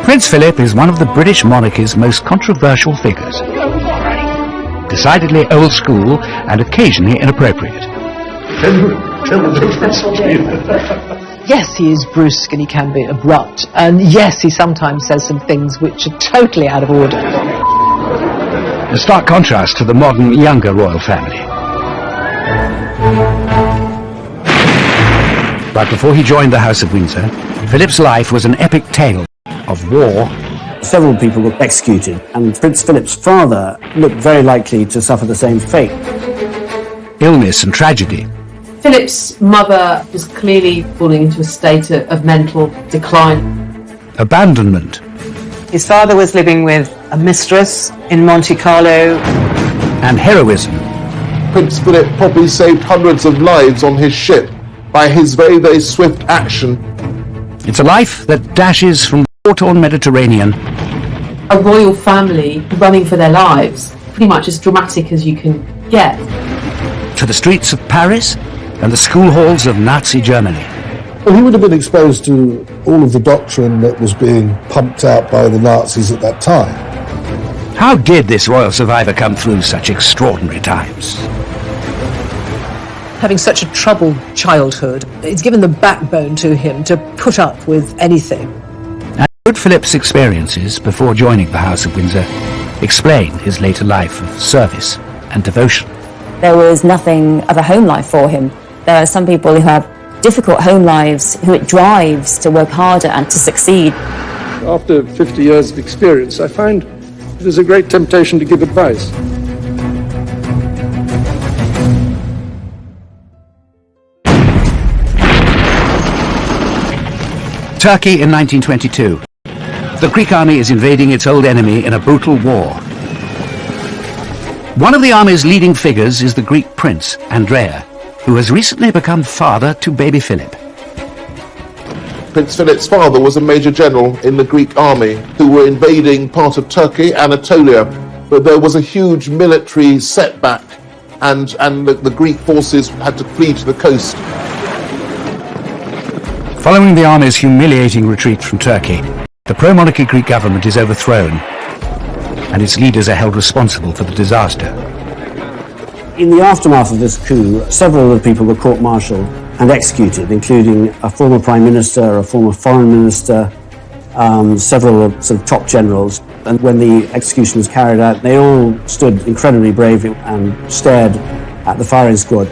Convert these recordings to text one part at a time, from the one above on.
Prince Philip is one of the British monarchy's most controversial figures. Decidedly old school and occasionally inappropriate. Yes, he is brusque and he can be abrupt, and yes, he sometimes says some things which are totally out of order. A stark contrast to the modern, younger royal family. But before he joined the House of Windsor, Philip's life was an epic tale of war. Several people were executed, and Prince Philip's father looked very likely to suffer the same fate. Illness and tragedy. Philip's mother was clearly falling into a state of mental decline. Abandonment. His father was living with a mistress in Monte Carlo. And heroism. Prince Philip probably saved hundreds of lives on his ship by his very, very swift action. It's a life that dashes from the war-torn Mediterranean. A royal family running for their lives, pretty much as dramatic as you can get. To the streets of Paris and the school halls of Nazi Germany. Well, he would have been exposed to all of the doctrine that was being pumped out by the Nazis at that time. How did this royal survivor come through such extraordinary times? Having such a troubled childhood, it's given the backbone to him to put up with anything. And could Philip's experiences before joining the House of Windsor explain his later life of service and devotion? There was nothing of a home life for him. There are some people who have difficult home lives who it drives to work harder and to succeed. After 50 years of experience, I find it is a great temptation to give advice. Turkey in 1922. The Greek army is invading its old enemy in a brutal war. One of the army's leading figures is the Greek prince, Andrea, who has recently become father to baby Philip. Prince Philip's father was a major general in the Greek army who were invading part of Turkey, Anatolia, but there was a huge military setback and the Greek forces had to flee to the coast. Following the army's humiliating retreat from Turkey, the pro-monarchy Greek government is overthrown and its leaders are held responsible for the disaster. In the aftermath of this coup, several of the people were court-martialed and executed, including a former prime minister, a former foreign minister, several sort of top generals. And when the execution was carried out, they all stood incredibly brave and stared at the firing squad.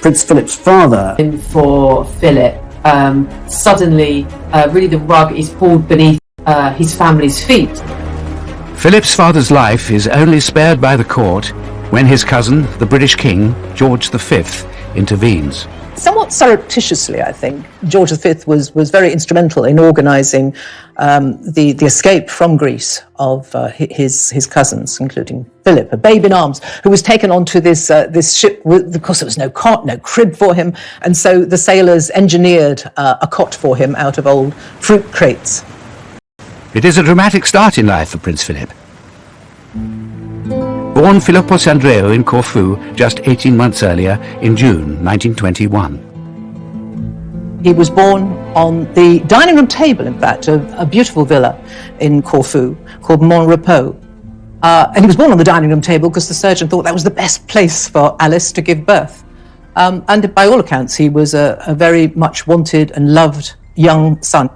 Prince Philip's father... For Philip, suddenly, really the rug is pulled beneath his family's feet. Philip's father's life is only spared by the court when his cousin, the British King, George V, intervenes. Somewhat surreptitiously, I think, George V was very instrumental in organising the escape from Greece of his cousins, including Philip, a babe in arms, who was taken onto this ship. Of course, there was no cot, no crib for him, and so the sailors engineered a cot for him out of old fruit crates. It is a dramatic start in life for Prince Philip. Born Philippos Andreou in Corfu just 18 months earlier in June 1921. He was born on the dining room table, in fact, of a beautiful villa in Corfu called Mont Repos. And he was born on the dining room table because the surgeon thought that was the best place for Alice to give birth. And by all accounts, he was a very much wanted and loved young son.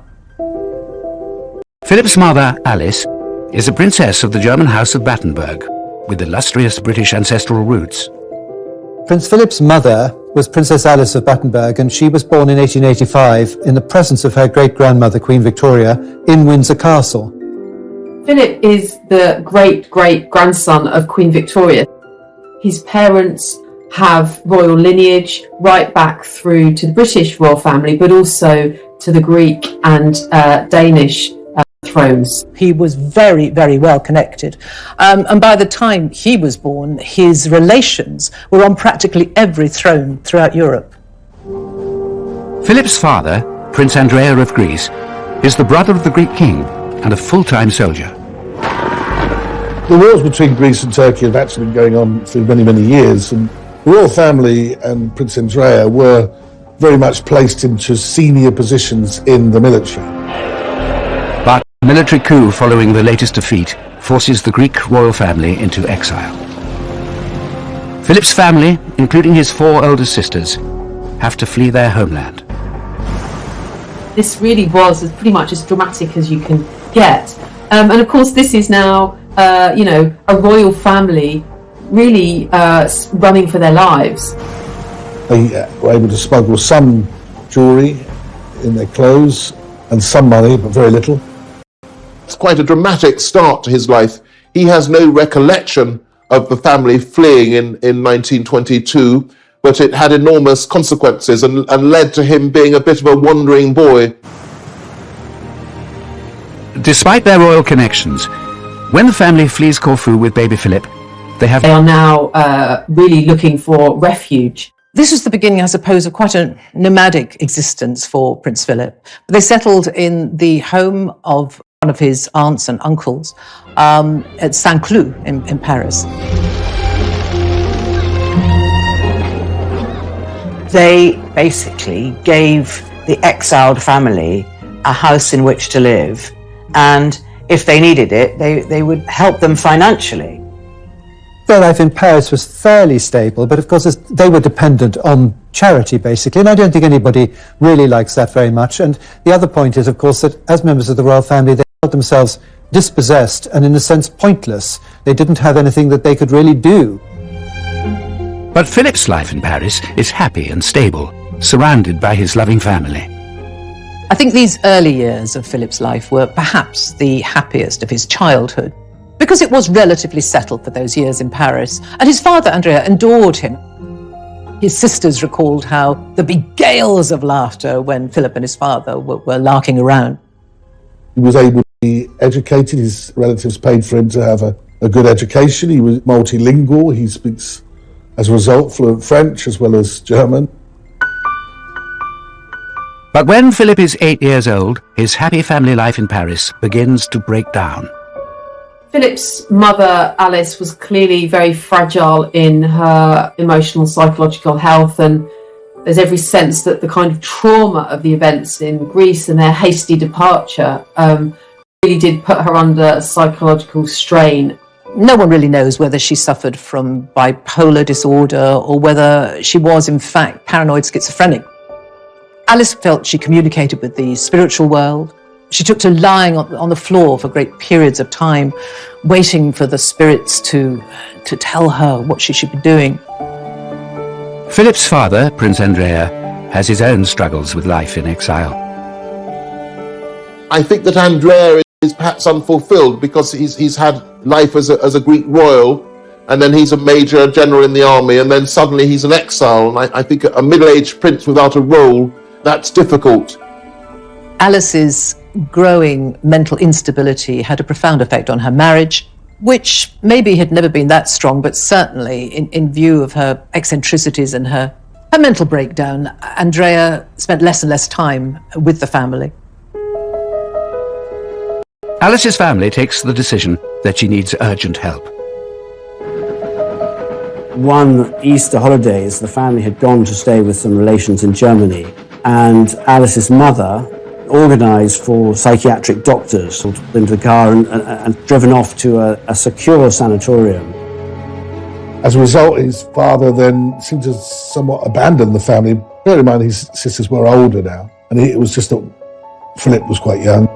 Philip's mother, Alice, is a princess of the German House of Battenberg, with illustrious British ancestral roots. Prince Philip's mother was Princess Alice of Battenberg, and she was born in 1885 in the presence of her great-grandmother, Queen Victoria, in Windsor Castle. Philip is the great-great-grandson of Queen Victoria. His parents have royal lineage right back through to the British royal family, but also to the Greek and Danish thrones. He was very, very well connected. And by the time he was born, his relations were on practically every throne throughout Europe. Philip's father, Prince Andrea of Greece, is the brother of the Greek king and a full-time soldier. The wars between Greece and Turkey have actually been going on for many, many years, and the royal family and Prince Andrea were very much placed into senior positions in the military. But A military coup following the latest defeat forces the Greek royal family into exile. Philip's family, including his 4 older sisters, have to flee their homeland. This really was pretty much as dramatic as you can get. And of course, this is now, a royal family really running for their lives. They were able to smuggle some jewellery in their clothes and some money, but very little. It's quite a dramatic start to his life. He has no recollection of the family fleeing in 1922, but it had enormous consequences and led to him being a bit of a wandering boy. Despite their royal connections, when the family flees Corfu with baby Philip, they are now really looking for refuge. This was the beginning, I suppose, of quite a nomadic existence for Prince Philip. They settled in the home of one of his aunts and uncles at Saint-Cloud in Paris. They basically gave the exiled family a house in which to live, and if they needed it, they would help them financially. Their life in Paris was fairly stable, but of course they were dependent on charity, basically, and I don't think anybody really likes that very much. And the other point is, of course, that as members of the royal family, they felt themselves dispossessed and, in a sense, pointless. They didn't have anything that they could really do. But Philip's life in Paris is happy and stable, surrounded by his loving family. I think these early years of Philip's life were perhaps the happiest of his childhood, because it was relatively settled for those years in Paris, and his father, Andrea, adored him. His sisters recalled how there'd be gales of laughter when Philip and his father were larking around. He was able to be educated. His relatives paid for him to have a good education. He was multilingual. He speaks, as a result, fluent French as well as German. But when Philip is 8 years old, his happy family life in Paris begins to break down. Philip's mother, Alice, was clearly very fragile in her emotional, psychological health, and there's every sense that the kind of trauma of the events in Greece and their hasty departure really did put her under psychological strain. No one really knows whether she suffered from bipolar disorder or whether she was, in fact, paranoid schizophrenic. Alice felt she communicated with the spiritual world. She took to lying on the floor for great periods of time, waiting for the spirits to tell her what she should be doing. Philip's father, Prince Andrea, has his own struggles with life in exile. I think that Andrea is perhaps unfulfilled because he's had life as a Greek royal, and then he's a major general in the army, and then suddenly he's an exile. And I think a middle-aged prince without a role, that's difficult. Alice's growing mental instability had a profound effect on her marriage, which maybe had never been that strong, but certainly in view of her eccentricities and her mental breakdown, Andrea spent less and less time with the family. Alice's family takes the decision that she needs urgent help. One Easter holidays, the family had gone to stay with some relations in Germany, and Alice's mother organised for psychiatric doctors into the car and driven off to a secure sanatorium. As a result, his father then seemed to somewhat abandon the family. Bear in mind, his sisters were older now, and it was just that Philip was quite young.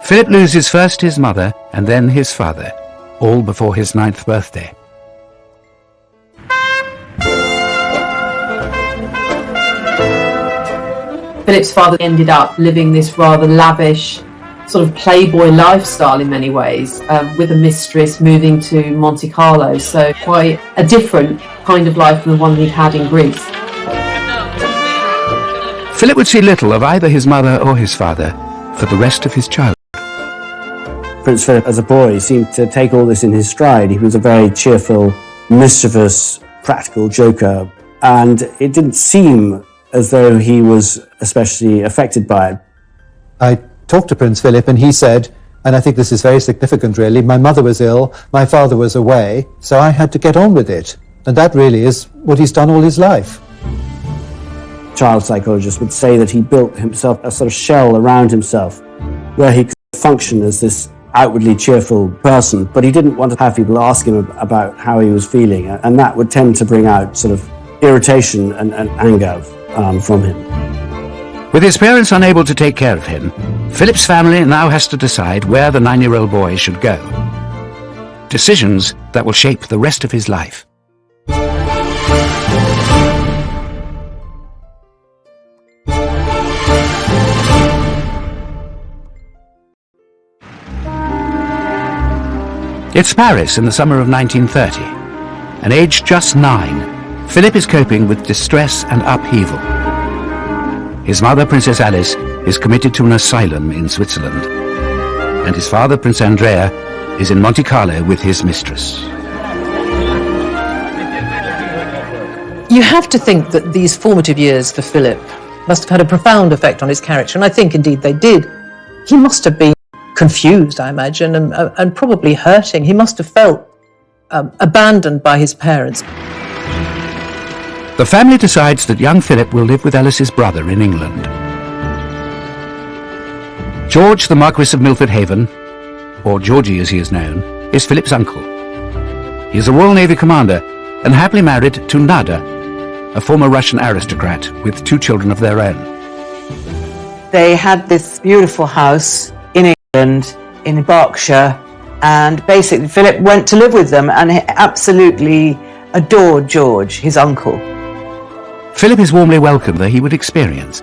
Philip loses first his mother and then his father, all before his 9th birthday. Philip's father ended up living this rather lavish sort of playboy lifestyle in many ways, with a mistress, moving to Monte Carlo, so quite a different kind of life from the one he'd had in Greece. Philip would see little of either his mother or his father for the rest of his childhood. Prince Philip, as a boy, seemed to take all this in his stride. He was a very cheerful, mischievous, practical joker, and it didn't seem as though he was especially affected by it. I talked to Prince Philip and he said, and I think this is very significant really, my mother was ill, my father was away, so I had to get on with it. And that really is what he's done all his life. Child psychologists would say that he built himself a sort of shell around himself where he could function as this outwardly cheerful person, but he didn't want to have people ask him about how he was feeling, and that would tend to bring out sort of irritation and anger from him. With his parents unable to take care of him, Philip's family now has to decide where the 9-year-old boy should go. Decisions that will shape the rest of his life. It's Paris in the summer of 1930, and aged just 9, Philip is coping with distress and upheaval. His mother, Princess Alice, is committed to an asylum in Switzerland, and his father, Prince Andrea, is in Monte Carlo with his mistress. You have to think that these formative years for Philip must have had a profound effect on his character, and I think indeed they did. He must have been confused, I imagine, and probably hurting. He must have felt abandoned by his parents. The family decides that young Philip will live with Alice's brother in England. George, the Marquis of Milford Haven, or Georgie as he is known, is Philip's uncle. He is a Royal Navy commander and happily married to Nada, a former Russian aristocrat with 2 children of their own. They had this beautiful house in England, in Berkshire, and basically Philip went to live with them and he absolutely adored George, his uncle. Philip is warmly welcomed, though he would experience.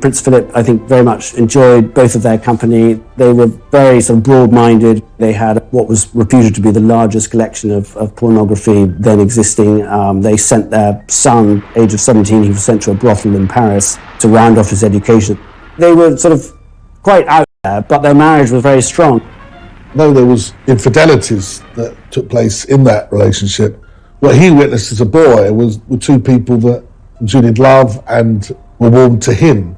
Prince Philip, I think, very much enjoyed both of their company. They were very sort of broad-minded. They had what was reputed to be the largest collection of pornography then existing. They sent their son, age of 17, he was sent to a brothel in Paris to round off his education. They were sort of quite out there, but their marriage was very strong. Though there was infidelities that took place in that relationship, what he witnessed as a boy were 2 people that enjoyed love and were warm to him.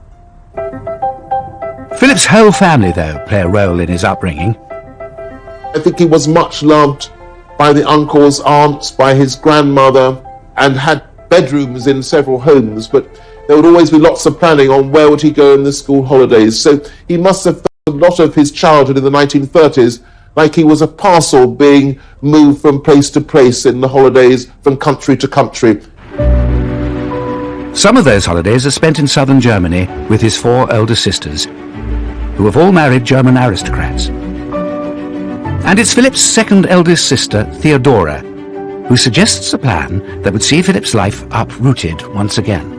Philip's whole family, though, play a role in his upbringing. I think he was much loved by the uncles, aunts, by his grandmother, and had bedrooms in several homes, but there would always be lots of planning on where would he go in the school holidays. So he must have felt a lot of his childhood in the 1930s like he was a parcel being moved from place to place in the holidays, from country to country. Some of those holidays are spent in southern Germany with his 4 elder sisters, who have all married German aristocrats. And it's Philip's second eldest sister, Theodora, who suggests a plan that would see Philip's life uprooted once again.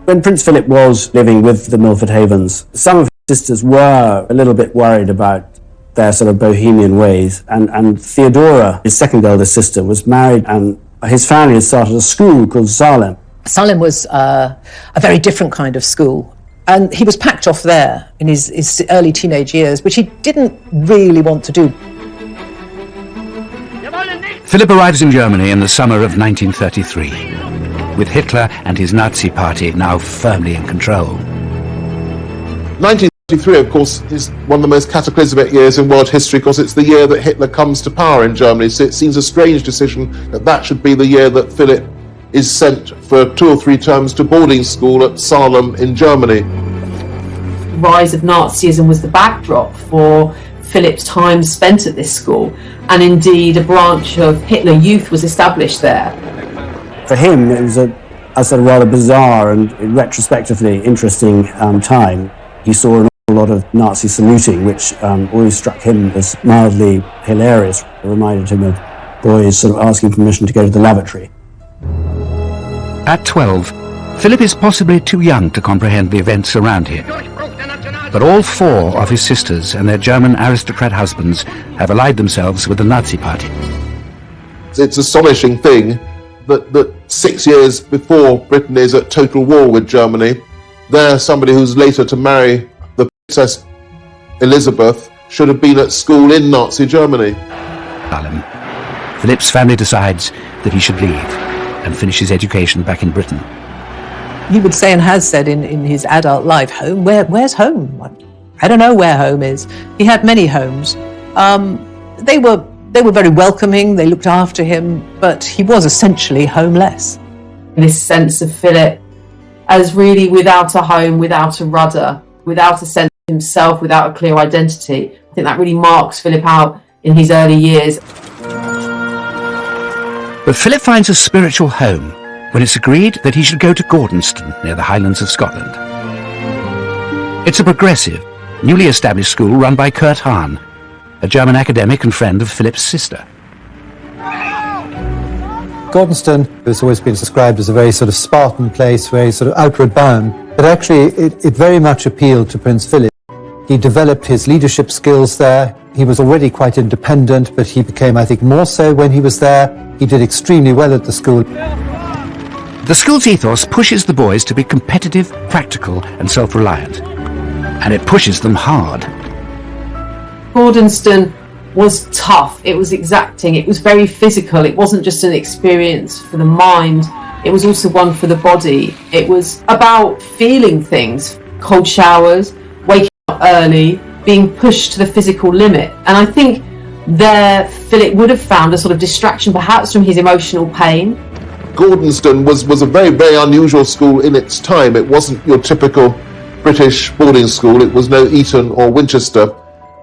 When Prince Philip was living with the Milford Havens, some of his sisters were a little bit worried about their sort of bohemian ways, and Theodora, his second eldest sister, was married, and his family had started a school called Salem. Salem was a very different kind of school. And he was packed off there in his early teenage years, which he didn't really want to do. Philip arrives in Germany in the summer of 1933, with Hitler and his Nazi party now firmly in control. 1933, of course, is one of the most cataclysmic years in world history because it's the year that Hitler comes to power in Germany. So it seems a strange decision that should be the year that Philip is sent for 2 or 3 terms to boarding school at Salem in Germany. The rise of Nazism was the backdrop for Philip's time spent at this school, and indeed a branch of Hitler Youth was established there. For him, it was a sort of rather bizarre and retrospectively interesting time. He saw an awful lot of Nazi saluting, which always struck him as mildly hilarious. It reminded him of boys sort of asking permission to go to the lavatory. At 12, Philip is possibly too young to comprehend the events around him. But all 4 of his sisters and their German aristocrat husbands have allied themselves with the Nazi party. It's an astonishing thing that 6 years before Britain is at total war with Germany, there somebody who's later to marry the Princess Elizabeth should have been at school in Nazi Germany. Philip's family decides that he should leave and finish his education back in Britain. He would say, and has said in his adult life, home, where's home? I don't know where home is. He had many homes. They were very welcoming, they looked after him, but he was essentially homeless. This sense of Philip as really without a home, without a rudder, without a sense himself without a clear identity. I think that really marks Philip out in his early years. But Philip finds a spiritual home when it's agreed that he should go to Gordonston, near the Highlands of Scotland. It's a progressive, newly established school run by Kurt Hahn, a German academic and friend of Philip's sister. Gordonston has always been described as a very sort of Spartan place, very sort of outward bound, but actually it very much appealed to Prince Philip. He developed his leadership skills there. He was already quite independent, but he became, I think, more so when he was there. He did extremely well at the school. The school's ethos pushes the boys to be competitive, practical and self-reliant. And it pushes them hard. Gordonston was tough, it was exacting, it was very physical. It wasn't just an experience for the mind, it was also one for the body. It was about feeling things, cold showers, waking up early, being pushed to the physical limit. And I think there Philip would have found a sort of distraction perhaps from his emotional pain. Gordonston was a very, very unusual school in its time. It wasn't your typical British boarding school. It was no Eton or Winchester.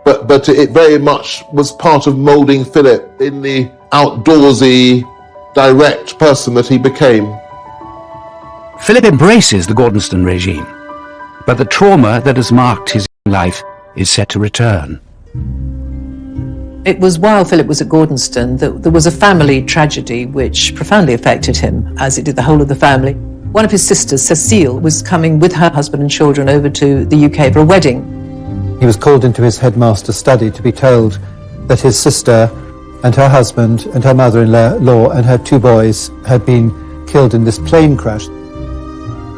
But it very much was part of moulding Philip in the outdoorsy, direct person that he became. Philip embraces the Gordonston regime, but the trauma that has marked his life is set to return. It was while Philip was at Gordonston that there was a family tragedy which profoundly affected him, as it did the whole of the family. One of his sisters, Cecile, was coming with her husband and children over to the UK for a wedding. He was called into his headmaster's study to be told that his sister and her husband and her mother-in-law and her 2 boys had been killed in this plane crash.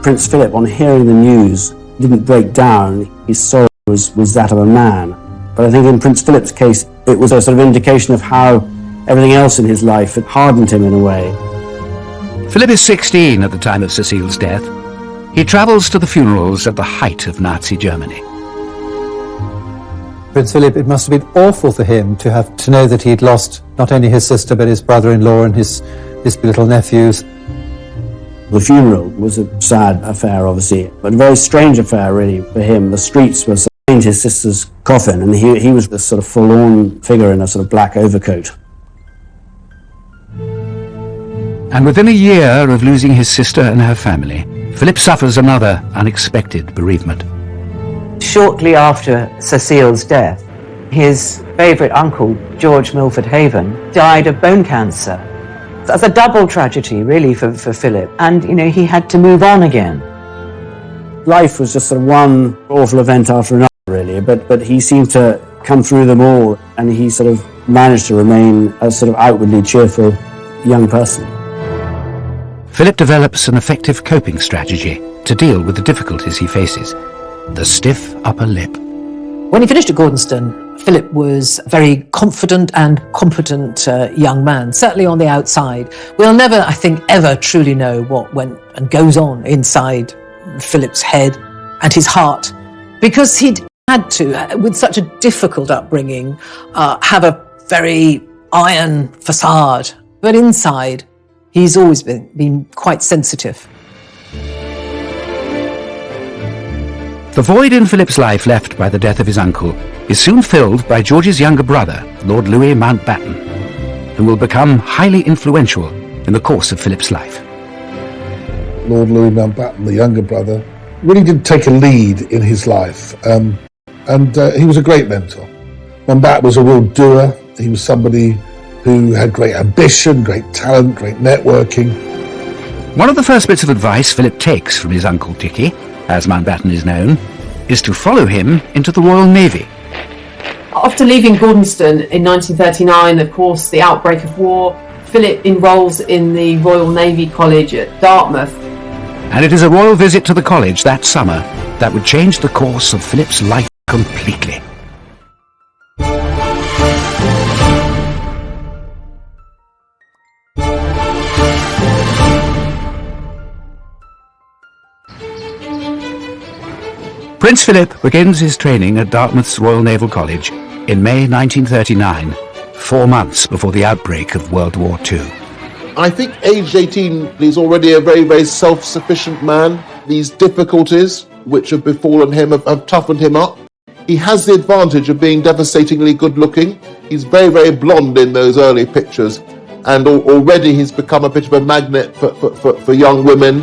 Prince Philip, on hearing the news, didn't break down. His sorrow was that of a man. But I think in Prince Philip's case, it was a sort of indication of how everything else in his life had hardened him in a way. Philip is 16 at the time of Cecile's death. He travels to the funerals at the height of Nazi Germany. Prince Philip, it must have been awful for him to know that he'd lost not only his sister but his brother-in-law and his little nephews. The funeral was a sad affair, obviously, but a very strange affair, really, for him. The streets were surrounding his sister's coffin, and he was this sort of forlorn figure in a sort of black overcoat. And within a year of losing his sister and her family, Philip suffers another unexpected bereavement. Shortly after Cecile's death, his favourite uncle, George Milford Haven, died of bone cancer. That's a double tragedy, really, for Philip. And, he had to move on again. Life was just sort of one awful event after another, really, but he seemed to come through them all, and he sort of managed to remain a sort of outwardly cheerful young person. Philip develops an effective coping strategy to deal with the difficulties he faces. The stiff upper lip. When he finished at Gordonston, Philip was a very confident and competent young man, certainly on the outside. We'll never, I think, ever truly know what went and goes on inside Philip's head and his heart, because he'd had to, with such a difficult upbringing, have a very iron facade. But inside, he's always been quite sensitive. The void in Philip's life left by the death of his uncle is soon filled by George's younger brother, Lord Louis Mountbatten, who will become highly influential in the course of Philip's life. Lord Louis Mountbatten, the younger brother, really did take a lead in his life, and he was a great mentor. Mountbatten was a real doer. He was somebody who had great ambition, great talent, great networking. One of the first bits of advice Philip takes from his uncle Dickie, as Mountbatten is known, is to follow him into the Royal Navy. After leaving Gordonston in 1939, of course, the outbreak of war, Philip enrolls in the Royal Navy College at Dartmouth. And it is a royal visit to the college that summer that would change the course of Philip's life completely. Prince Philip begins his training at Dartmouth's Royal Naval College in May 1939, 4 months before the outbreak of World War II. I think aged 18, he's already a very, very self-sufficient man. These difficulties which have befallen him have toughened him up. He has the advantage of being devastatingly good looking. He's very, very blonde in those early pictures, and already he's become a bit of a magnet for young women.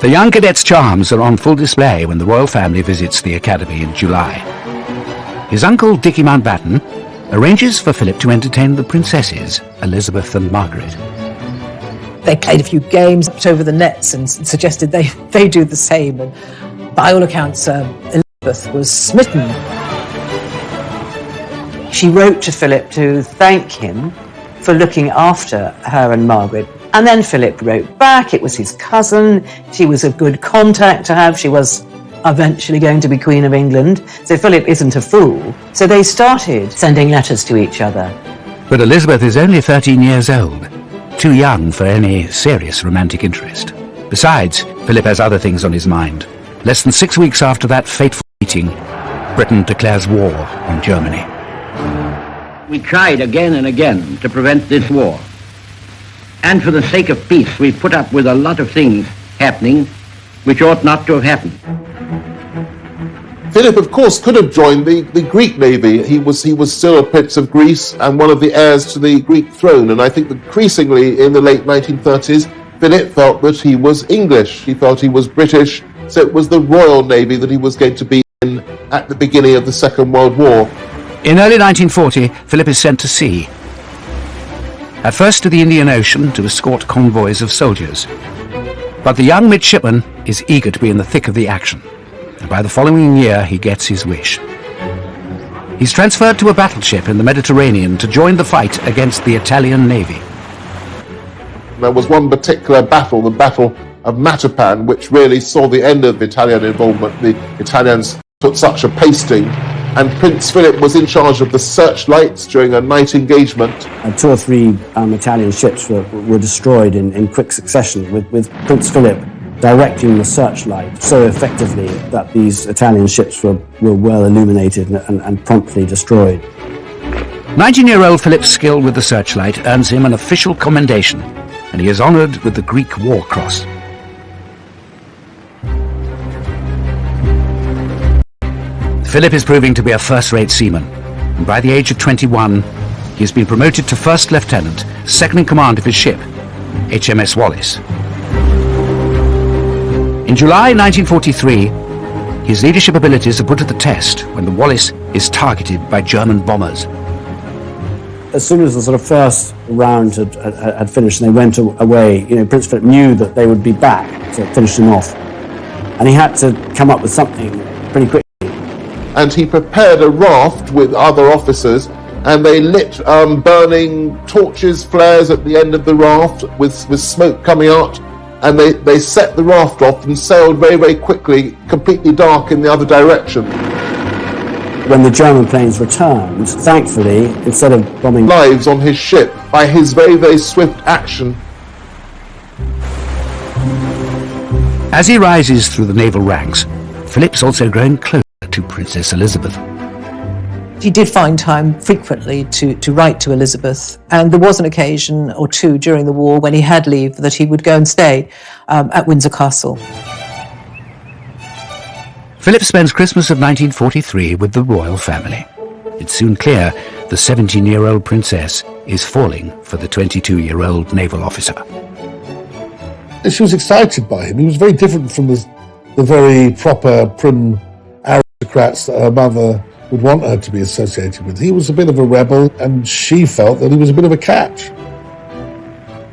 The young cadet's charms are on full display when the royal family visits the academy in July. His uncle, Dickie Mountbatten, arranges for Philip to entertain the princesses, Elizabeth and Margaret. They played a few games, put over the nets, and suggested they do the same. And by all accounts, Elizabeth was smitten. She wrote to Philip to thank him for looking after her and Margaret. And then Philip wrote back. It was his cousin. She was a good contact to have. She was eventually going to be Queen of England. So Philip isn't a fool. So they started sending letters to each other. But Elizabeth is only 13 years old, too young for any serious romantic interest. Besides, Philip has other things on his mind. Less than 6 weeks after that fateful meeting, Britain declares war on Germany. We tried again and again to prevent this war. And for the sake of peace, we put up with a lot of things happening which ought not to have happened. Philip, of course, could have joined the Greek navy. He was still a prince of Greece and one of the heirs to the Greek throne. And I think increasingly in the late 1930s, Philip felt that he was English. He felt he was British. So it was the Royal Navy that he was going to be in at the beginning of the Second World War. In early 1940, Philip is sent to sea. At first to the Indian Ocean to escort convoys of soldiers. But the young midshipman is eager to be in the thick of the action. And by the following year, he gets his wish. He's transferred to a battleship in the Mediterranean to join the fight against the Italian Navy. There was one particular battle, the Battle of Matapan, which really saw the end of Italian involvement. The Italians took such a pasting, and Prince Philip was in charge of the searchlights during a night engagement. 2 or 3 Italian ships were destroyed in quick succession, with Prince Philip directing the searchlight so effectively that these Italian ships were well illuminated and promptly destroyed. 19-year-old Philip's skill with the searchlight earns him an official commendation, and he is honoured with the Greek War Cross. Philip is proving to be a first-rate seaman, and by the age of 21, he has been promoted to first lieutenant, second in command of his ship, HMS Wallis. In July 1943, his leadership abilities are put to the test when the Wallis is targeted by German bombers. As soon as the sort of first round had finished and they went away, Prince Philip knew that they would be back to finish them off. And he had to come up with something pretty quickly. And he prepared a raft with other officers, and they lit burning torches, flares at the end of the raft with smoke coming out, and they set the raft off and sailed very, very quickly, completely dark in the other direction. When the German planes returned, thankfully, instead of bombing lives on his ship by his very, very swift action. As he rises through the naval ranks, Philip's also growing closer to Princess Elizabeth. He did find time frequently to write to Elizabeth, and there was an occasion or two during the war when he had leave that he would go and stay at Windsor Castle. Philip spends Christmas of 1943 with the royal family. It's soon clear the 17-year-old princess is falling for the 22-year-old naval officer. She was excited by him. He was very different from the very proper, prim aristocrats that her mother would want her to be associated with. He was a bit of a rebel, and she felt that he was a bit of a catch.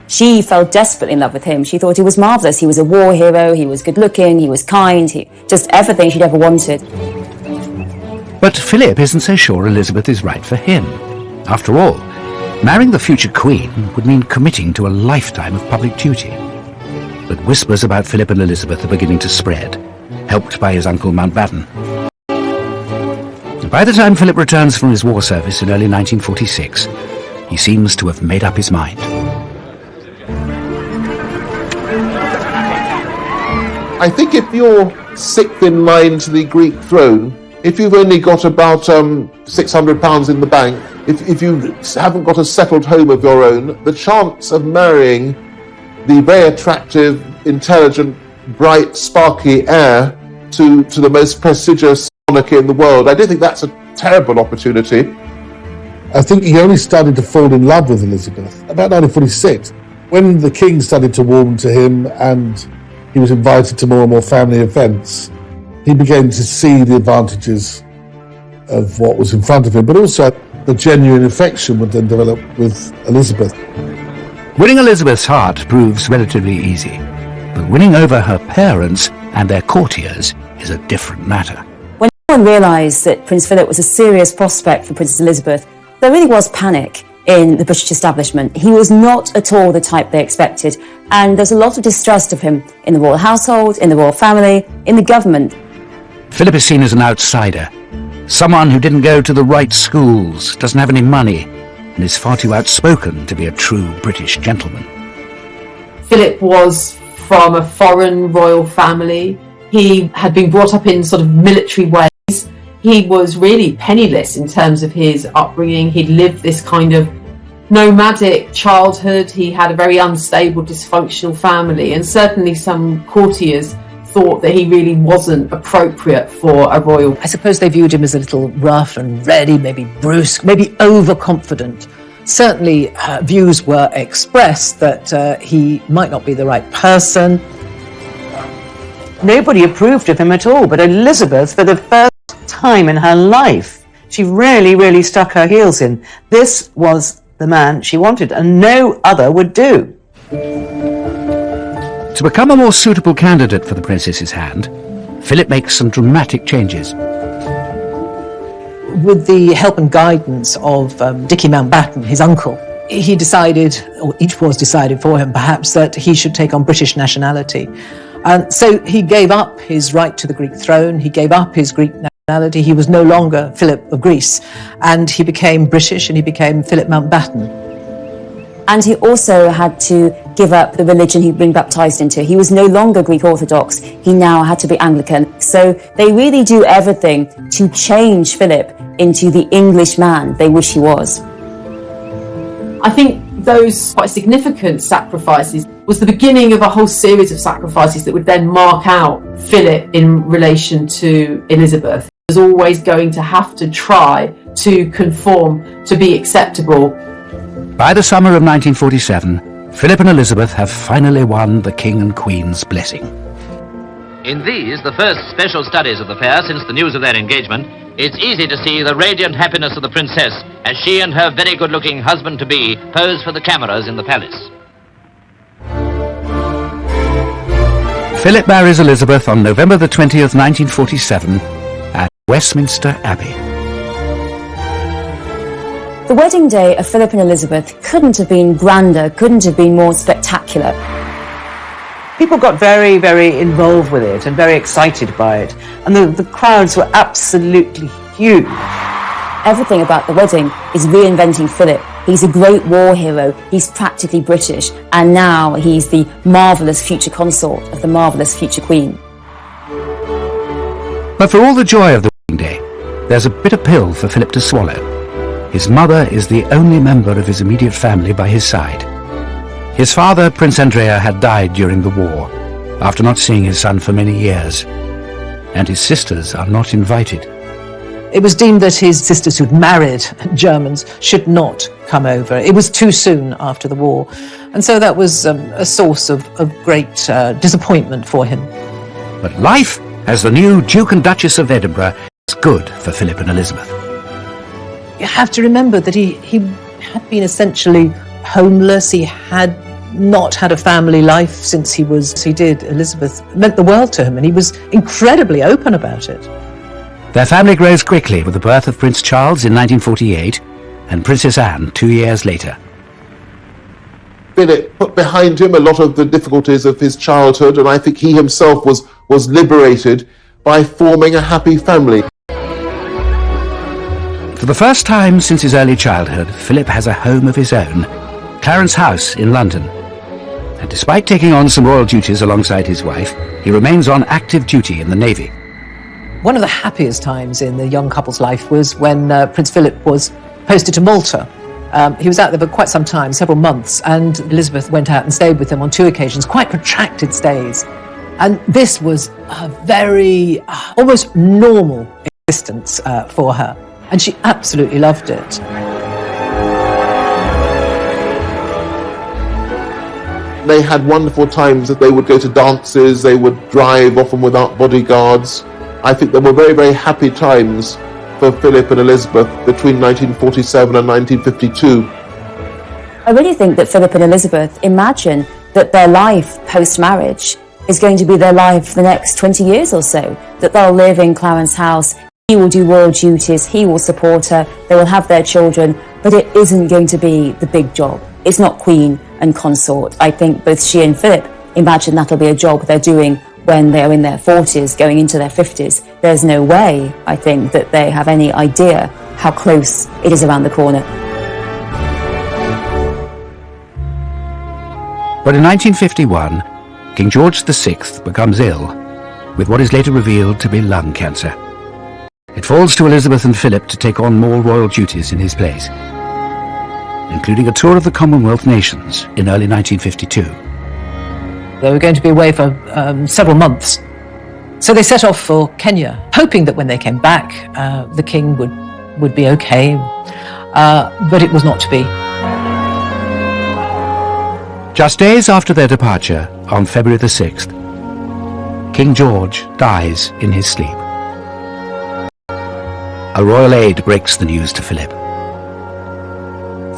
She fell desperately in love with him. She thought he was marvellous. He was a war hero, he was good looking, he was kind, just everything she'd ever wanted. But Philip isn't so sure Elizabeth is right for him. After all, marrying the future queen would mean committing to a lifetime of public duty. But whispers about Philip and Elizabeth are beginning to spread, helped by his uncle Mountbatten. By the time Philip returns from his war service in early 1946, he seems to have made up his mind. I think if you're sixth in line to the Greek throne, if you've only got about £600 in the bank, if you haven't got a settled home of your own, the chance of marrying the very attractive, intelligent, bright, sparky heir to the most prestigious monarchy in the world. I do think that's a terrible opportunity. I think he only started to fall in love with Elizabeth about 1946, when the king started to warm to him and he was invited to more and more family events. He began to see the advantages of what was in front of him, but also the genuine affection would then develop with Elizabeth. Winning Elizabeth's heart proves relatively easy, but winning over her parents and their courtiers is a different matter. When everyone realised that Prince Philip was a serious prospect for Princess Elizabeth, there really was panic in the British establishment. He was not at all the type they expected, and there's a lot of distrust of him in the royal household, in the royal family, in the government. Philip is seen as an outsider, someone who didn't go to the right schools, doesn't have any money, and is far too outspoken to be a true British gentleman. Philip was from a foreign royal family. He had been brought up in sort of military ways. He was really penniless in terms of his upbringing. He'd lived this kind of nomadic childhood. He had a very unstable, dysfunctional family, and certainly some courtiers thought that he really wasn't appropriate for a royal. I suppose they viewed him as a little rough and ready, maybe brusque, maybe overconfident. Certainly views were expressed that he might not be the right person. Nobody approved of him at all, but Elizabeth, for the first time in her life, she really stuck her heels in. This was the man she wanted, and no other would do. To become a more suitable candidate for the princess's hand, Philip makes some dramatic changes. With the help and guidance of Dickie Mountbatten, his uncle, he decided, or it was decided for him perhaps, that he should take on British nationality. And so he gave up his right to the Greek throne, he gave up his Greek nationality, he was no longer Philip of Greece, and he became British and he became Philip Mountbatten. And he also had to give up the religion he'd been baptised into. He was no longer Greek Orthodox, he now had to be Anglican. So they really do everything to change Philip into the English man they wish he was. I think those quite significant sacrifices was the beginning of a whole series of sacrifices that would then mark out Philip in relation to Elizabeth. He was always going to have to try to conform, to be acceptable. By the summer of 1947, Philip and Elizabeth have finally won the King and Queen's blessing. In these, the first special studies of the pair since the news of their engagement, it's easy to see the radiant happiness of the princess as she and her very good-looking husband-to-be pose for the cameras in the palace. Philip marries Elizabeth on November the 20th, 1947, at Westminster Abbey. The wedding day of Philip and Elizabeth couldn't have been grander, couldn't have been more spectacular. People got very involved with it and very excited by it, and the crowds were absolutely huge. Everything about the wedding is reinventing Philip. He's a great war hero, he's practically British, and now he's the marvellous future consort of the marvellous future queen. But for all the joy of the wedding day, there's a bitter pill for Philip to swallow. His mother is the only member of his immediate family by his side. His father, Prince Andrea, had died during the war, after not seeing his son for many years, and his sisters are not invited. It was deemed that his sisters who'd married Germans should not come over. It was too soon after the war, and so that was a source of great disappointment for him. But life as the new Duke and Duchess of Edinburgh is good for Philip and Elizabeth. You have to remember that he had been essentially homeless. He had not had a family life since he did. Elizabeth meant the world to him, and he was incredibly open about it. Their family grows quickly with the birth of Prince Charles in 1948 and Princess Anne 2 years later. Philip put behind him a lot of the difficulties of his childhood, and I think he himself was liberated by forming a happy family. For the first time since his early childhood, Philip has a home of his own, Clarence House in London. And despite taking on some royal duties alongside his wife, he remains on active duty in the Navy. One of the happiest times in the young couple's life was when Prince Philip was posted to Malta. He was out there for quite some time, several months, and Elizabeth went out and stayed with him on 2 occasions, quite protracted stays. And this was a very, almost normal existence for her, and she absolutely loved it. They had wonderful times that they would go to dances, they would drive, often without bodyguards. I think there were very, very happy times for Philip and Elizabeth between 1947 and 1952. I really think that Philip and Elizabeth imagine that their life post-marriage is going to be their life for the next 20 years or so, that they'll live in Clarence House, he will do royal duties, he will support her, they will have their children, but it isn't going to be the big job. It's not queen and consort. I think both she and Philip imagine that'll be a job they're doing when they're in their 40s, going into their 50s. There's no way, I think, that they have any idea how close it is around the corner. But in 1951, King George VI becomes ill with what is later revealed to be lung cancer. It falls to Elizabeth and Philip to take on more royal duties in his place, including a tour of the Commonwealth nations in early 1952. They were going to be away for several months. So they set off for Kenya, hoping that when they came back, the king would be okay, but it was not to be. Just days after their departure, on February the 6th, King George dies in his sleep. A royal aide breaks the news to Philip.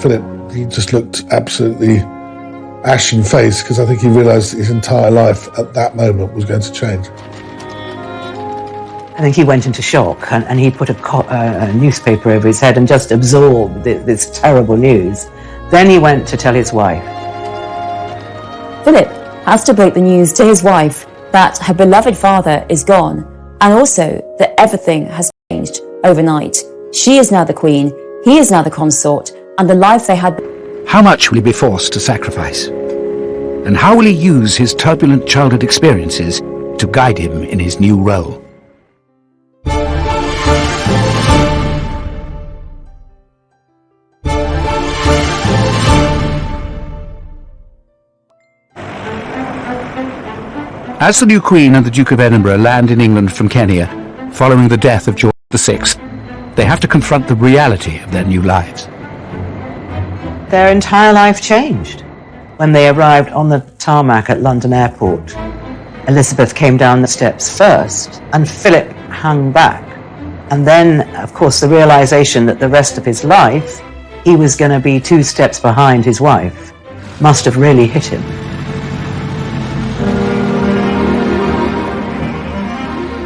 Philip, he just looked absolutely ashen-faced because I think he realised his entire life at that moment was going to change. I think he went into shock and he put a newspaper over his head and just absorbed this terrible news. Then he went to tell his wife. Philip has to break the news to his wife that her beloved father is gone, and also that everything has changed overnight. She is now the queen, he is now the consort, and the life they had... How much will he be forced to sacrifice? And how will he use his turbulent childhood experiences to guide him in his new role? As the new Queen and the Duke of Edinburgh land in England from Kenya, following the death of George VI, they have to confront the reality of their new lives. Their entire life changed. When they arrived on the tarmac at London Airport, Elizabeth came down the steps first, and Philip hung back. And then, of course, the realization that the rest of his life, he was going to be 2 steps behind his wife, must have really hit him.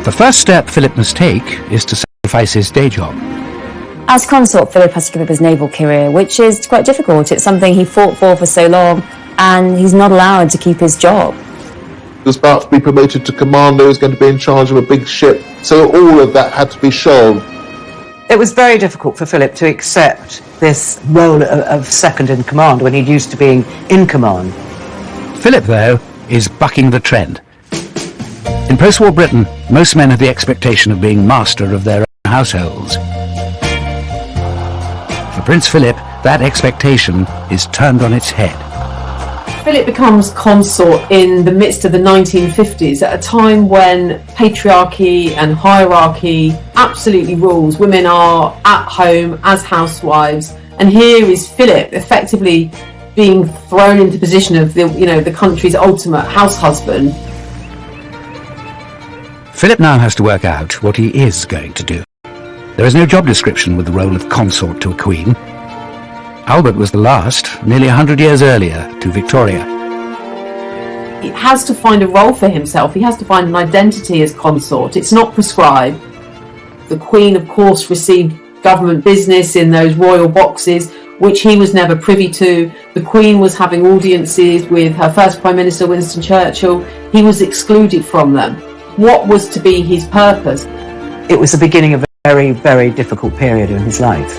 The first step Philip must take is to sacrifice his day job. As consort, Philip has to give up his naval career, which is quite difficult. It's something he fought for so long, and he's not allowed to keep his job. He was about to be promoted to commander, he was going to be in charge of a big ship, so all of that had to be shelved. It was very difficult for Philip to accept this role of second in command when he'd used to being in command. Philip, though, is bucking the trend. In post-war Britain, most men had the expectation of being master of their own households. For Prince Philip, that expectation is turned on its head. Philip becomes consort in the midst of the 1950s, at a time when patriarchy and hierarchy absolutely rules. Women are at home as housewives, and here is Philip effectively being thrown into the position of the country's ultimate house husband. Philip now has to work out what he is going to do. There is no job description with the role of consort to a queen. Albert was the last, nearly 100 years earlier, to Victoria. He has to find a role for himself. He has to find an identity as consort. It's not prescribed. The Queen, of course, received government business in those royal boxes, which he was never privy to. The Queen was having audiences with her first Prime Minister, Winston Churchill. He was excluded from them. What was to be his purpose? It was the beginning of a very, very difficult period in his life.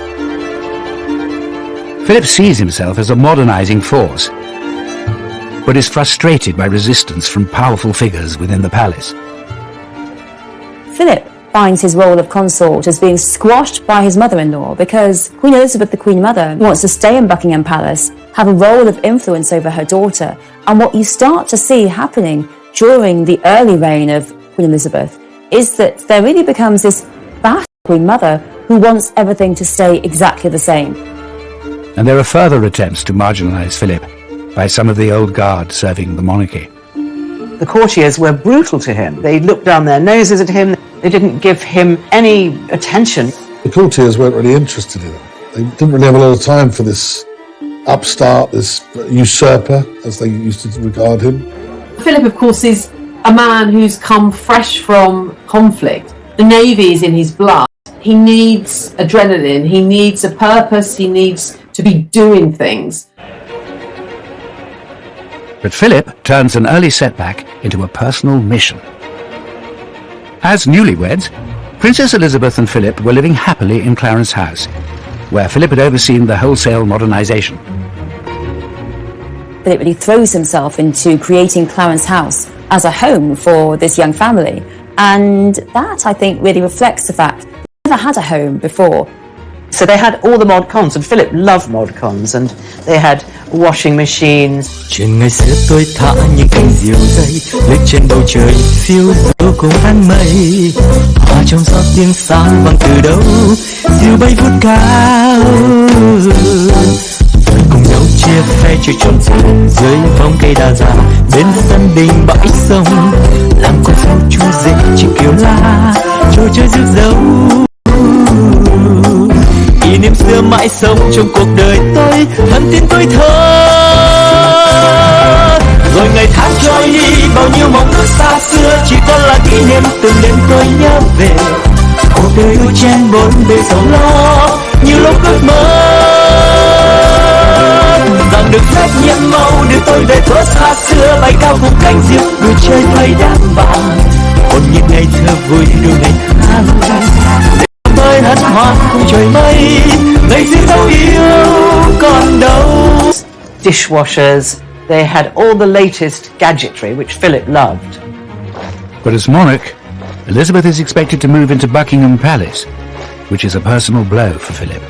Philip sees himself as a modernising force, but is frustrated by resistance from powerful figures within the palace. Philip finds his role of consort as being squashed by his mother-in-law because Queen Elizabeth, the Queen Mother, wants to stay in Buckingham Palace, have a role of influence over her daughter, and what you start to see happening during the early reign of Queen Elizabeth is that there really becomes this battle Queen Mother, who wants everything to stay exactly the same. And there are further attempts to marginalise Philip by some of the old guard serving the monarchy. The courtiers were brutal to him. They looked down their noses at him. They didn't give him any attention. The courtiers weren't really interested in him. They didn't really have a lot of time for this upstart, this usurper, as they used to regard him. Philip, of course, is a man who's come fresh from conflict. The Navy is in his blood. He needs adrenaline, he needs a purpose, he needs to be doing things. But Philip turns an early setback into a personal mission. As newlyweds, Princess Elizabeth and Philip were living happily in Clarence House, where Philip had overseen the wholesale modernisation. Philip really throws himself into creating Clarence House as a home for this young family. And that, I think, really reflects the fact that they never had a home before. So they had all the mod cons, and Philip loved mod cons, and they had washing machines. Chuyện ngày xưa tôi thả những cánh diều dây lướt trên bầu trời phiêu diêu cùng áng mây, hòa trong gió tiếng sáo vang từ đâu diều bay vút cao, cùng nhau chia phe chơi tròn vườn dưới bóng cây đa già bên sân đình bãi sông, làm con phố chú rể chỉ kiều la trò chơi rực rỡ. Kỷ niệm xưa mãi sống trong cuộc đời tôi, hẳn tin tôi thơ. Rồi ngày tháng trôi đi, bao nhiêu mong ước xa xưa chỉ còn là kỷ niệm từng đêm tôi nhớ về. Cuộc đời yêu chen bốn bề sầu lo, như lúc ước mơ rằng được phép nhiệm màu đưa tôi về thuở xa xưa, bay cao cùng cánh diều đuổi chơi thấy đám bạn. Còn những ngày thơ vui đôi ngày tháng bơi hân hoan cùng trời mây, ngày xưa dấu yêu còn đâu. Dishwashers, they had all the latest gadgetry, which Philip loved. But as monarch, Elizabeth is expected to move into Buckingham Palace, which is a personal blow for Philip.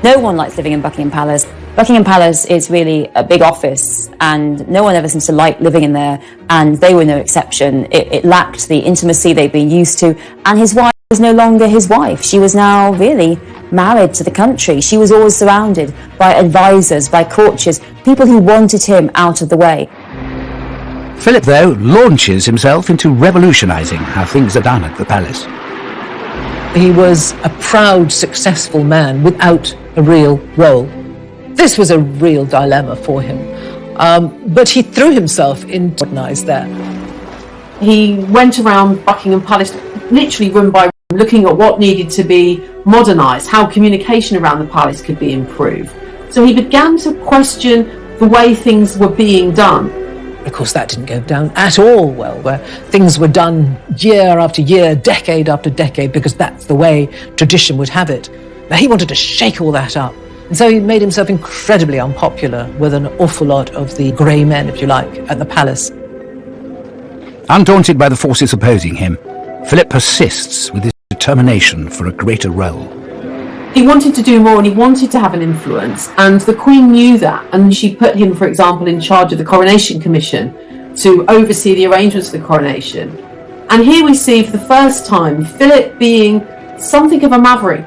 No one likes living in Buckingham Palace. Buckingham Palace is really a big office, and no one ever seems to like living in there, and they were no exception. It lacked the intimacy they'd been used to, and his wife was no longer his wife. She was now really married to the country. She was always surrounded by advisors, by courtiers, people who wanted him out of the way. Philip, though, launches himself into revolutionising how things are done at the palace. He was a proud, successful man without a real role. This was a real dilemma for him. But he threw himself into modernised there. He went around Buckingham Palace, literally room by room, looking at what needed to be modernised, how communication around the palace could be improved. So he began to question the way things were being done. Of course, that didn't go down at all well, where things were done year after year, decade after decade, because that's the way tradition would have it. Now, he wanted to shake all that up. And so he made himself incredibly unpopular with an awful lot of the grey men, if you like, at the palace. Undaunted by the forces opposing him, Philip persists with his determination for a greater role. He wanted to do more and he wanted to have an influence, and the Queen knew that, and she put him, for example, in charge of the Coronation Commission to oversee the arrangements for the coronation. And here we see for the first time Philip being something of a maverick,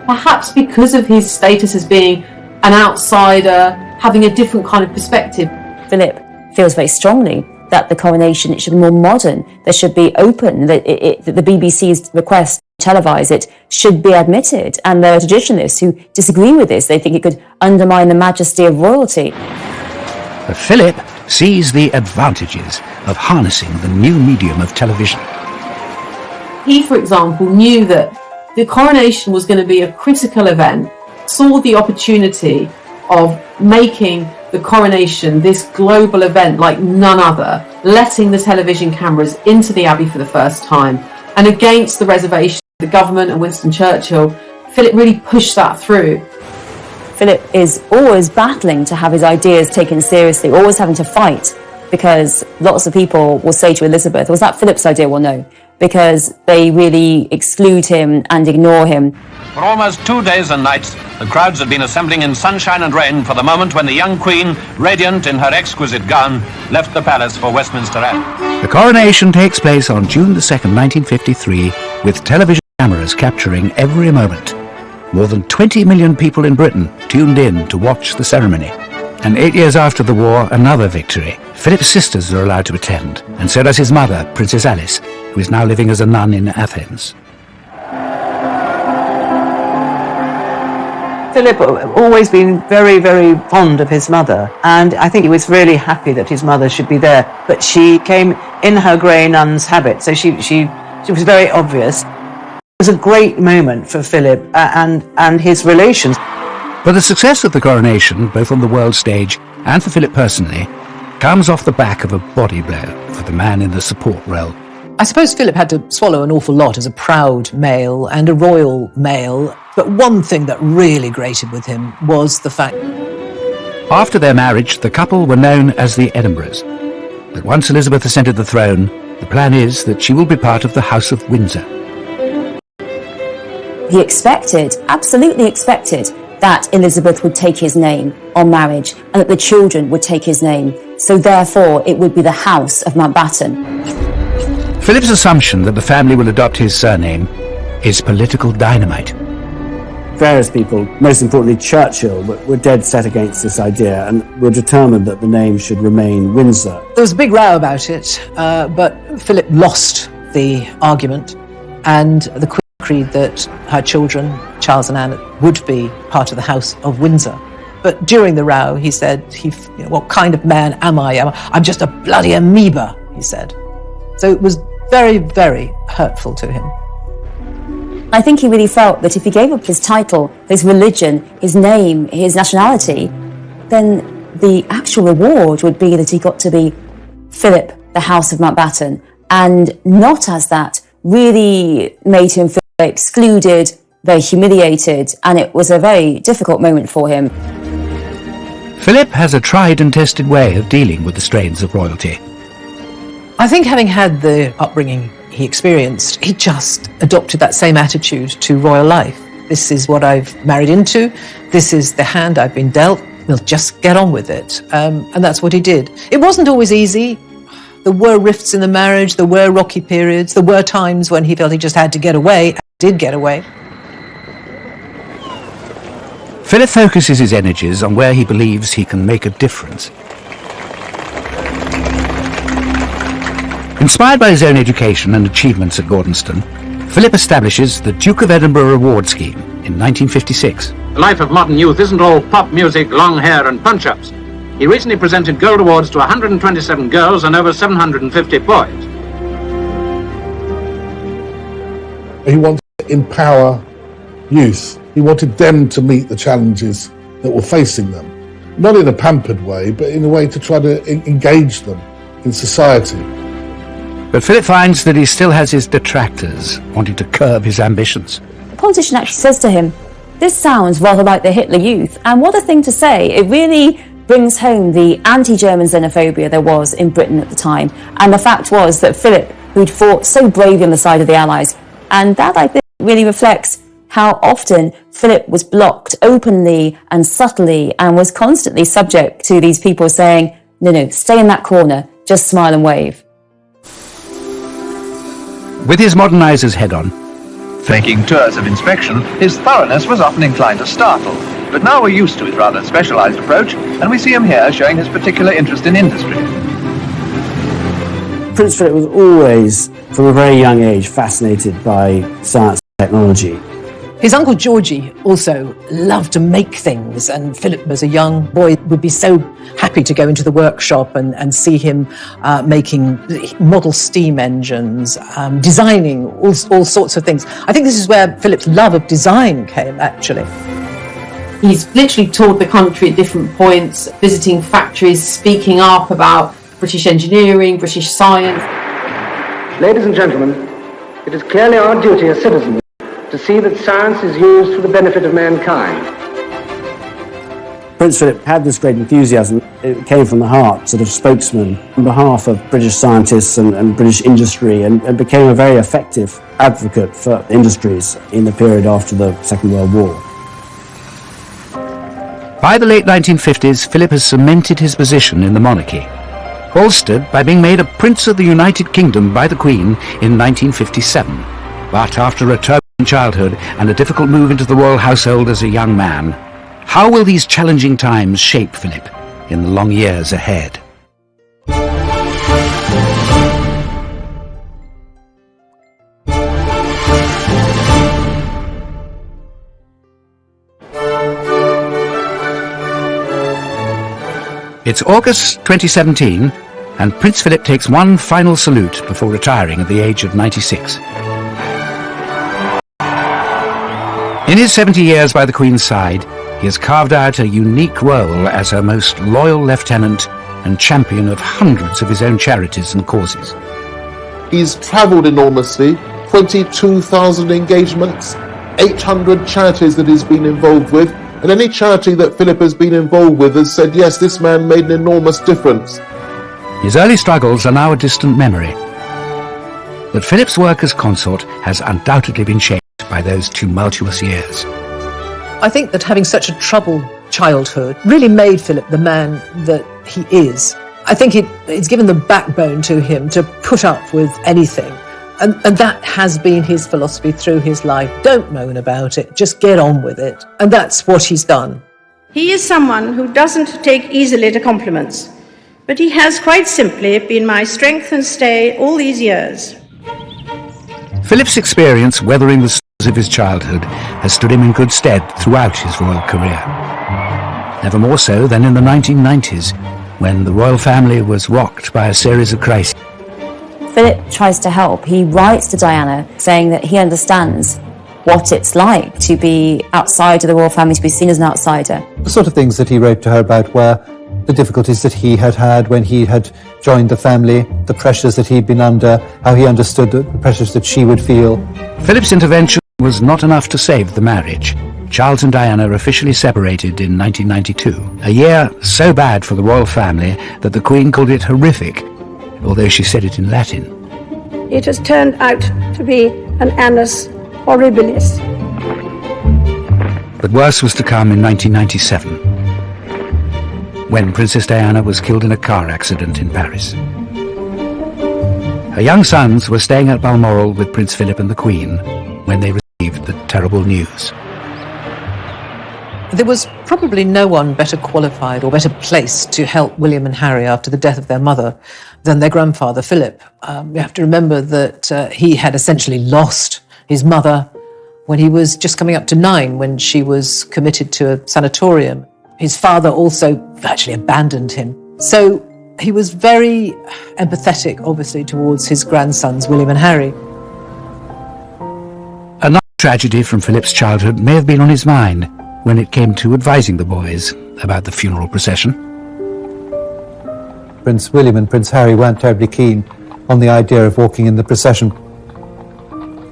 perhaps because of his status as being an outsider, having a different kind of perspective. Philip feels very strongly that the coronation, it should be more modern, there should be open, that the BBC's request to televise it should be admitted. And there are traditionalists who disagree with this. They think it could undermine the majesty of royalty. But Philip sees the advantages of harnessing the new medium of television. He, for example, knew that the coronation was going to be a critical event, saw the opportunity of making the coronation this global event like none other, letting the television cameras into the Abbey for the first time, and against the reservation of the government and Winston Churchill, Philip really pushed that through. Philip is always battling to have his ideas taken seriously, always having to fight, because lots of people will say to Elizabeth, was that Philip's idea? Well, no, because they really exclude him and ignore him. For almost 2 days and nights, the crowds had been assembling in sunshine and rain for the moment when the young Queen, radiant in her exquisite gown, left the palace for Westminster Abbey. The coronation takes place on June the 2nd, 1953, with television cameras capturing every moment. More than 20 million people in Britain tuned in to watch the ceremony. And 8 years after the war, another victory. Philip's sisters are allowed to attend, and so does his mother, Princess Alice, who is now living as a nun in Athens. Philip always been very, very fond of his mother, and I think he was really happy that his mother should be there. But she came in her grey nun's habit, so she was very obvious. It was a great moment for Philip and his relations. But the success of the coronation, both on the world stage and for Philip personally, comes off the back of a body blow for the man in the support role. I suppose Philip had to swallow an awful lot as a proud male and a royal male, but one thing that really grated with him was the fact... After their marriage, the couple were known as the Edinburghs. But once Elizabeth ascended the throne, the plan is that she will be part of the House of Windsor. He expected, absolutely expected, that Elizabeth would take his name on marriage and that the children would take his name. So therefore, it would be the House of Mountbatten. Philip's assumption that the family will adopt his surname is political dynamite. Various people, most importantly Churchill, were dead set against this idea and were determined that the name should remain Windsor. There was a big row about it, but Philip lost the argument, and the Queen agreed that her children, Charles and Anne, would be part of the House of Windsor. But during the row, he said, what kind of man am I? I'm just a bloody amoeba, he said. So it was very, very hurtful to him. I think he really felt that if he gave up his title, his religion, his name, his nationality, then the actual reward would be that he got to be Philip, the House of Mountbatten, and not as that really made him feel excluded, very humiliated, and it was a very difficult moment for him. Philip has a tried and tested way of dealing with the strains of royalty. I think having had the upbringing he experienced, he just adopted that same attitude to royal life. This is what I've married into. This is the hand I've been dealt. We'll just get on with it. And that's what he did. It wasn't always easy. There were rifts in the marriage. There were rocky periods. There were times when he felt he just had to get away, and did get away. Philip focuses his energies on where he believes he can make a difference. Inspired by his own education and achievements at Gordonston, Philip establishes the Duke of Edinburgh Reward Scheme in 1956. The life of modern youth isn't all pop music, long hair and punch-ups. He recently presented gold awards to 127 girls and over 750 boys. He wanted to empower youth. He wanted them to meet the challenges that were facing them. Not in a pampered way, but in a way to try to engage them in society. But Philip finds that he still has his detractors wanting to curb his ambitions. The politician actually says to him, "This sounds rather like the Hitler Youth," and what a thing to say. It really brings home the anti-German xenophobia there was in Britain at the time, and the fact was that Philip, who'd fought so bravely on the side of the Allies, and that I think really reflects how often Philip was blocked openly and subtly and was constantly subject to these people saying, no, stay in that corner, just smile and wave. With his modernizer's head on, taking tours of inspection, his thoroughness was often inclined to startle, but now we're used to his rather specialized approach, and we see him here showing his particular interest in industry. Prince Philip was always, from a very young age, fascinated by science and technology. His uncle Georgie also loved to make things, and Philip, as a young boy, would be so happy to go into the workshop and see him making model steam engines, designing all sorts of things. I think this is where Philip's love of design came, actually. He's literally toured the country at different points, visiting factories, speaking up about British engineering, British science. Ladies and gentlemen, it is clearly our duty as citizens to see that science is used for the benefit of mankind. Prince Philip had this great enthusiasm. It came from the heart, sort of spokesman on behalf of British scientists and British industry, and became a very effective advocate for industries in the period after the Second World War. By the late 1950s, Philip has cemented his position in the monarchy, bolstered by being made a Prince of the United Kingdom by the Queen in 1957. But after a childhood and a difficult move into the royal household as a young man. How will these challenging times shape Philip in the long years ahead? It's August 2017, and Prince Philip takes one final salute before retiring at the age of 96. In his 70 years by the Queen's side, he has carved out a unique role as her most loyal lieutenant and champion of hundreds of his own charities and causes. He's travelled enormously, 22,000 engagements, 800 charities that he's been involved with, and any charity that Philip has been involved with has said, yes, this man made an enormous difference. His early struggles are now a distant memory. But Philip's work as consort has undoubtedly been shaped by those tumultuous years. I think that having such a troubled childhood really made Philip the man that he is. I think it's given the backbone to him to put up with anything. And that has been his philosophy through his life. Don't moan about it, just get on with it. And that's what he's done. He is someone who doesn't take easily to compliments, but he has quite simply been my strength and stay all these years. Philip's experience weathering the storms of his childhood has stood him in good stead throughout his royal career. Never more so than in the 1990s, when the royal family was rocked by a series of crises. Philip tries to help. He writes to Diana saying that he understands what it's like to be outside of the royal family, to be seen as an outsider. The sort of things that he wrote to her about were the difficulties that he had had when he had joined the family, the pressures that he'd been under, how he understood the pressures that she would feel. Philip's intervention was not enough to save the marriage. Charles and Diana officially separated in 1992, a year so bad for the royal family that the Queen called it horrific, although she said it in Latin. It has turned out to be an annus horribilis. But worse was to come in 1997, when Princess Diana was killed in a car accident in Paris. Her young sons were staying at Balmoral with Prince Philip and the Queen when they received the terrible news. There was probably no one better qualified or better placed to help William and Harry after the death of their mother than their grandfather, Philip. You have to remember that he had essentially lost his mother when he was just coming up to 9, when she was committed to a sanatorium. His father also virtually abandoned him. So he was very empathetic, obviously, towards his grandsons, William and Harry. Another tragedy from Philip's childhood may have been on his mind when it came to advising the boys about the funeral procession. Prince William and Prince Harry weren't terribly keen on the idea of walking in the procession.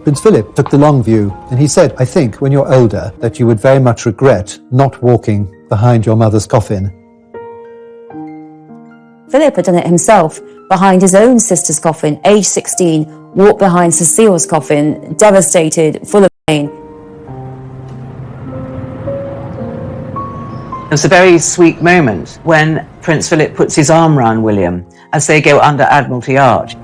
Prince Philip took the long view, and he said, I think, when you're older, that you would very much regret not walking behind your mother's coffin. Philip had done it himself, behind his own sister's coffin, age 16, walked behind Cecile's coffin, devastated, full of pain. It was a very sweet moment when Prince Philip puts his arm round William as they go under Admiralty Arch.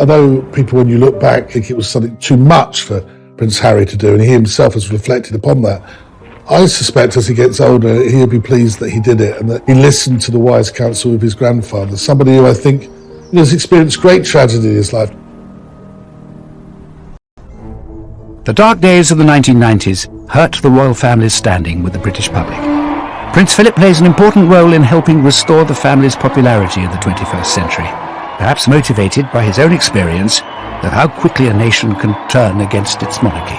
I know people, when you look back, think it was something too much for Prince Harry to do, and he himself has reflected upon that. I suspect as he gets older, he'll be pleased that he did it and that he listened to the wise counsel of his grandfather, somebody who I think has experienced great tragedy in his life. The dark days of the 1990s hurt the royal family's standing with the British public. Prince Philip plays an important role in helping restore the family's popularity in the 21st century, perhaps motivated by his own experience of how quickly a nation can turn against its monarchy.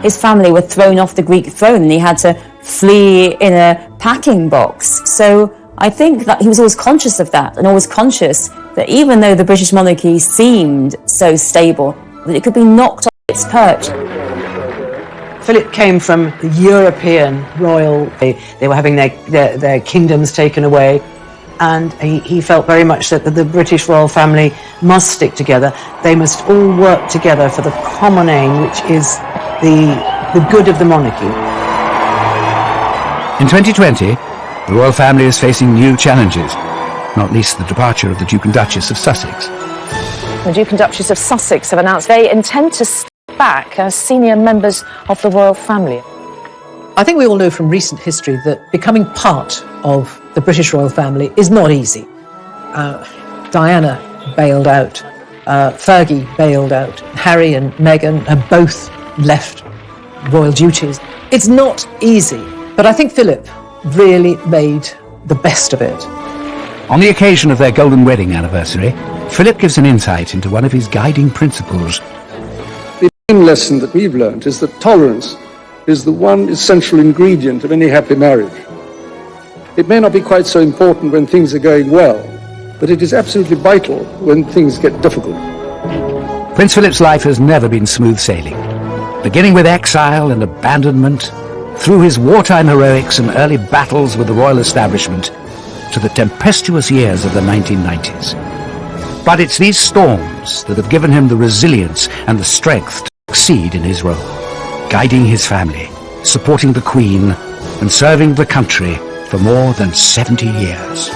His family were thrown off the Greek throne and he had to flee in a packing box. So I think that he was always conscious of that, and always conscious that even though the British monarchy seemed so stable, that it could be knocked off its perch. Philip came from the European royal, they were having their kingdoms taken away, and he felt very much that the British royal family must stick together. They must all work together for the common aim, which is the good of the monarchy. In 2020, the royal family is facing new challenges, not least the departure of the Duke and Duchess of Sussex. The Duke and Duchess of Sussex have announced they intend to back as senior members of the royal family? I think we all know from recent history that becoming part of the British royal family is not easy. Diana bailed out, Fergie bailed out, Harry and Meghan have both left royal duties. It's not easy, but I think Philip really made the best of it. On the occasion of their golden wedding anniversary, Philip gives an insight into one of his guiding principles. The main lesson that we've learned is that tolerance is the one essential ingredient of any happy marriage. It may not be quite so important when things are going well, but it is absolutely vital when things get difficult. Prince Philip's life has never been smooth sailing. Beginning with exile and abandonment, through his wartime heroics and early battles with the royal establishment, to the tempestuous years of the 1990s. But it's these storms that have given him the resilience and the strength to succeed in his role, guiding his family, supporting the Queen, and serving the country for more than 70 years.